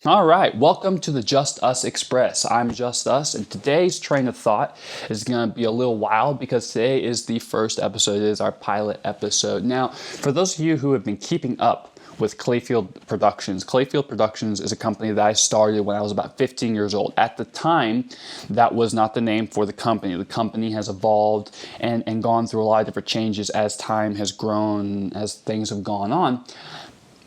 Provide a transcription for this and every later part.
All right, welcome to the Just Us Express. I'm Just Us, and today's train of thought is going to be a little wild because today is the first episode. It is our pilot episode. Now, for those of you who have been keeping up with Clayfield Productions is a company that I started when I was about 15 years old. At the time, that was not the name for the company. The company has evolved and gone through a lot of different changes as time has grown, as things have gone on.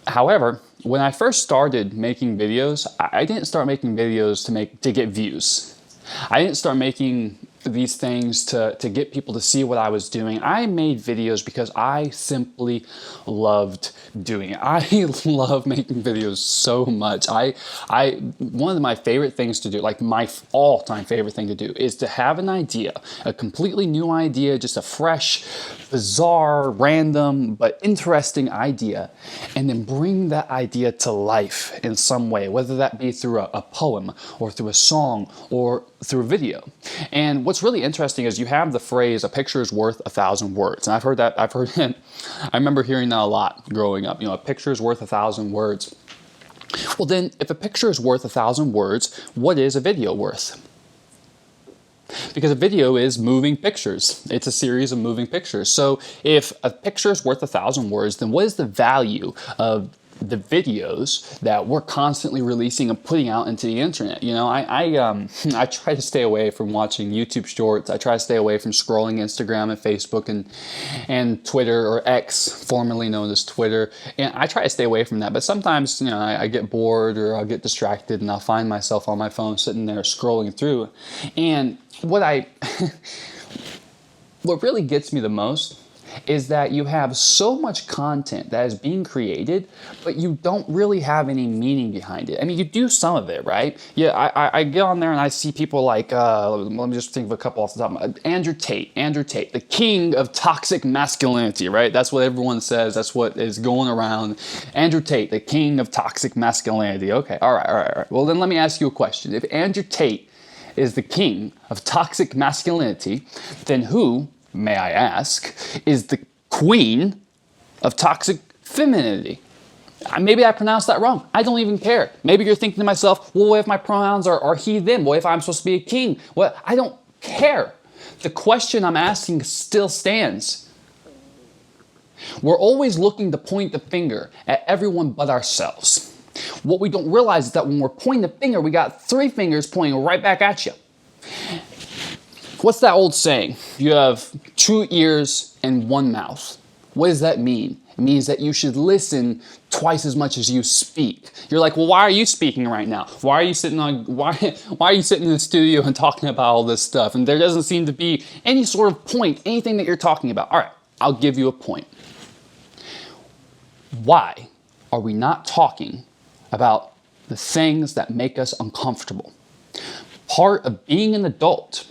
However, when I first started making videos, I didn't start making videos to get views. I didn't start making these things to get people to see what I was doing. I made videos because I simply loved doing it. I love making videos so much. One of my favorite things to do, like my all-time favorite thing to do, is to have an idea, a completely new idea, just a fresh, bizarre, random, but interesting idea, and then bring that idea to life in some way, whether that be through a poem or through a song or through a video. And what's really interesting is you have the phrase, a picture is worth 1,000 words. And I've heard it, I remember hearing that a lot growing up, a picture is worth 1,000 words. Well then, if a picture is worth 1,000 words, what is a video worth? Because a video is moving pictures. It's a series of moving pictures. So if a picture is worth 1,000 words, then what is the value of the videos that we're constantly releasing and putting out into the internet? I try to stay away from watching YouTube shorts. I try to stay away from scrolling Instagram and Facebook and Twitter, or X, formerly known as Twitter. And I try to stay away from that. But sometimes, I get bored or I'll get distracted and I'll find myself on my phone sitting there scrolling through. And what really gets me the most is that you have so much content that is being created, but you don't really have any meaning behind it. I mean, you do some of it, right? Yeah, I get on there and I see people like, let me just think of a couple off the top of my head. Andrew Tate, the king of toxic masculinity, right? That's what everyone says. That's what is going around. Andrew Tate, the king of toxic masculinity. Okay, all right. Well, then let me ask you a question. If Andrew Tate is the king of toxic masculinity, then who, may I ask, is the queen of toxic femininity? Maybe I pronounced that wrong. I don't even care. Maybe you're thinking to myself, well, what if my pronouns are he, them? What if I'm supposed to be a king? Well, I don't care. The question I'm asking still stands. We're always looking to point the finger at everyone but ourselves. What we don't realize is that when we're pointing the finger, we got 3 fingers pointing right back at you. What's that old saying? You have 2 ears and 1 mouth. What does that mean? It means that you should listen twice as much as you speak. You're like, well, why are you speaking right now? Why are you sitting in the studio and talking about all this stuff? And there doesn't seem to be any sort of point, anything that you're talking about. All right, I'll give you a point. Why are we not talking about the things that make us uncomfortable? Part of being an adult,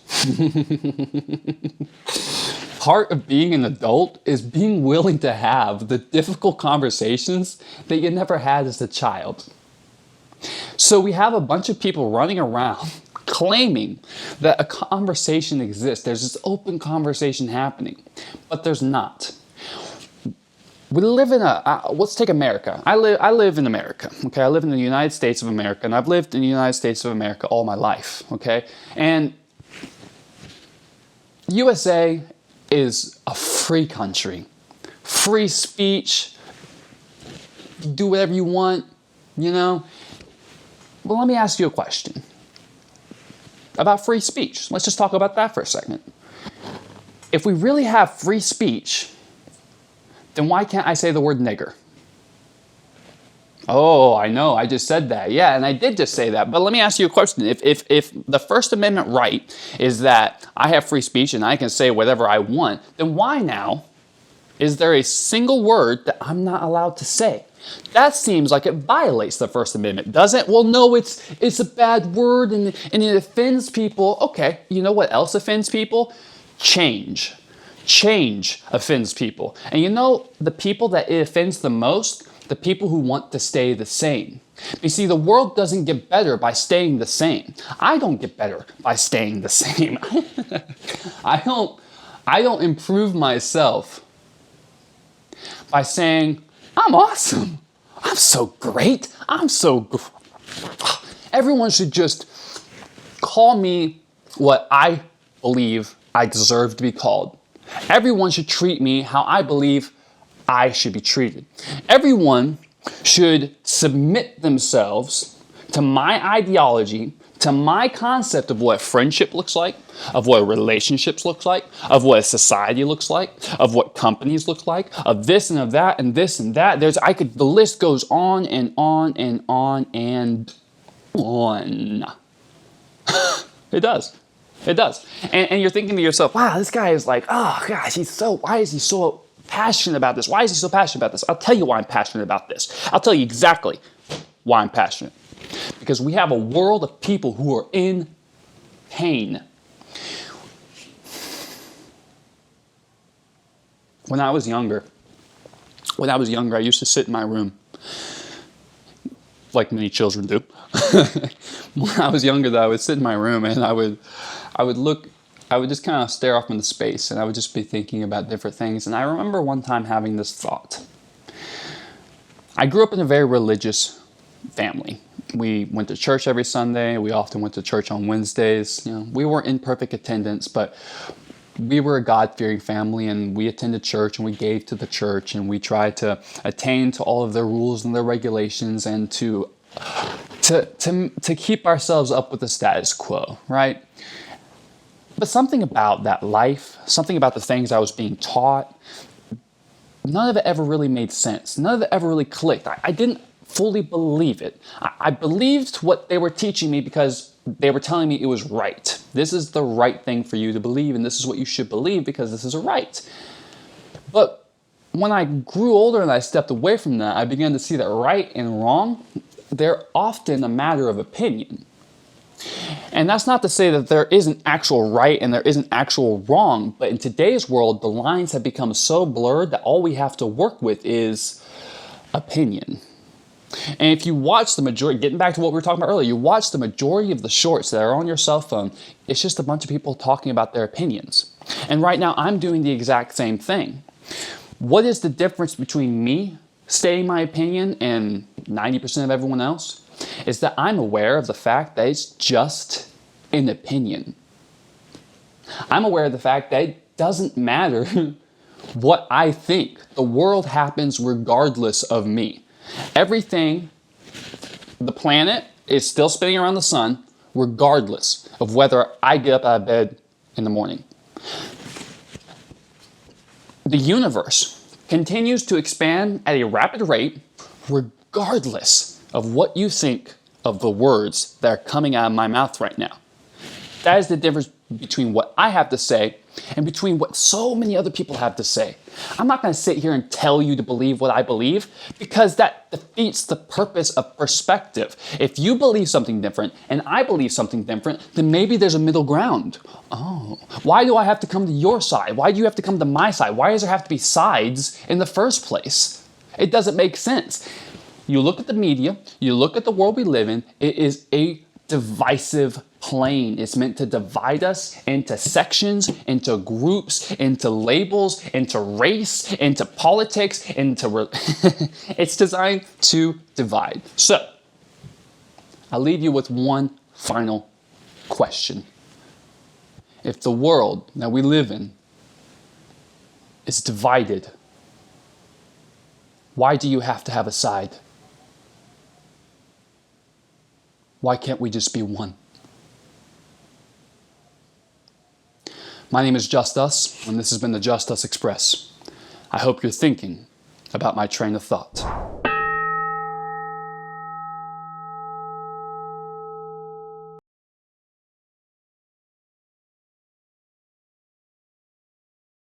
is being willing to have the difficult conversations that you never had as a child. So we have a bunch of people running around claiming that a conversation exists. There's this open conversation happening, but there's not. We live in let's take America. I live in America, okay? I live in the United States of America, and I've lived in the United States of America all my life, okay? And USA is a free country. Free speech, do whatever you want, Well, let me ask you a question about free speech. Let's just talk about that for a second. If we really have free speech, then why can't I say the word nigger? Oh, I know, I just said that. Yeah, and I did just say that. But let me ask you a question. If the First Amendment right is that I have free speech and I can say whatever I want, then why now is there a single word that I'm not allowed to say? That seems like it violates the First Amendment, doesn't it? Well, no, it's a bad word and it offends people. Okay, you know what else offends people? Change. Change offends people. And the people that it offends the most? The people who want to stay the same. You see, the world doesn't get better by staying the same. I don't get better by staying the same. I don't improve myself by saying, I'm awesome. I'm so great. I'm so Everyone should just call me what I believe I deserve to be called. Everyone should treat me how I believe I should be treated. Everyone should submit themselves to my ideology, to my concept of what friendship looks like, of what relationships look like, of what a society looks like, of what companies look like, of this and of that and this and that. The list goes on and on and on and on. It does. It does. And you're thinking to yourself, wow, this guy is like, oh gosh, why is he so passionate about this? Why is he so passionate about this? I'll tell you why I'm passionate about this. I'll tell you exactly why I'm passionate. Because we have a world of people who are in pain. When I was younger, I used to sit in my room, like many children do. When I was younger, though, I would sit in my room and I would just kind of stare off into space, and I would just be thinking about different things. And I remember one time having this thought. I grew up in a very religious family. We went to church every Sunday. We often went to church on Wednesdays. We weren't in perfect attendance, but we were a God-fearing family, and we attended church and we gave to the church, and we tried to attain to all of their rules and their regulations, and to keep ourselves up with the status quo, right? But something about that life, something about the things I was being taught, none of it ever really made sense. None of it ever really clicked. I didn't fully believe it. I believed what they were teaching me because they were telling me it was right. This is the right thing for you to believe, and this is what you should believe because this is right. But when I grew older and I stepped away from that, I began to see that right and wrong, they're often a matter of opinion. And that's not to say that there isn't actual right and there isn't actual wrong, but in today's world, the lines have become so blurred that all we have to work with is opinion. And if you watch the majority, getting back to what we were talking about earlier, you watch the majority of the shorts that are on your cell phone, it's just a bunch of people talking about their opinions. And right now, I'm doing the exact same thing. What is the difference between me stating my opinion and 90% of everyone else? Is that I'm aware of the fact that it's just an opinion. I'm aware of the fact that it doesn't matter what I think. The world happens regardless of me. Everything, the planet is still spinning around the sun regardless of whether I get up out of bed in the morning. The universe continues to expand at a rapid rate regardless of what you think of the words that are coming out of my mouth right now. That is the difference between what I have to say and between what so many other people have to say. I'm not going to sit here and tell you to believe what I believe because that defeats the purpose of perspective. If you believe something different and I believe something different, then maybe there's a middle ground. Oh, why do I have to come to your side? Why do you have to come to my side? Why does there have to be sides in the first place? It doesn't make sense. You look at the media, you look at the world we live in, it is a divisive plane. It's meant to divide us into sections, into groups, into labels, into race, into politics, it's designed to divide. So, I'll leave you with one final question. If the world that we live in is divided, why do you have to have a side? Why can't we just be one? My name is JustUs, and this has been the JustUs Express. I hope you're thinking about my train of thought.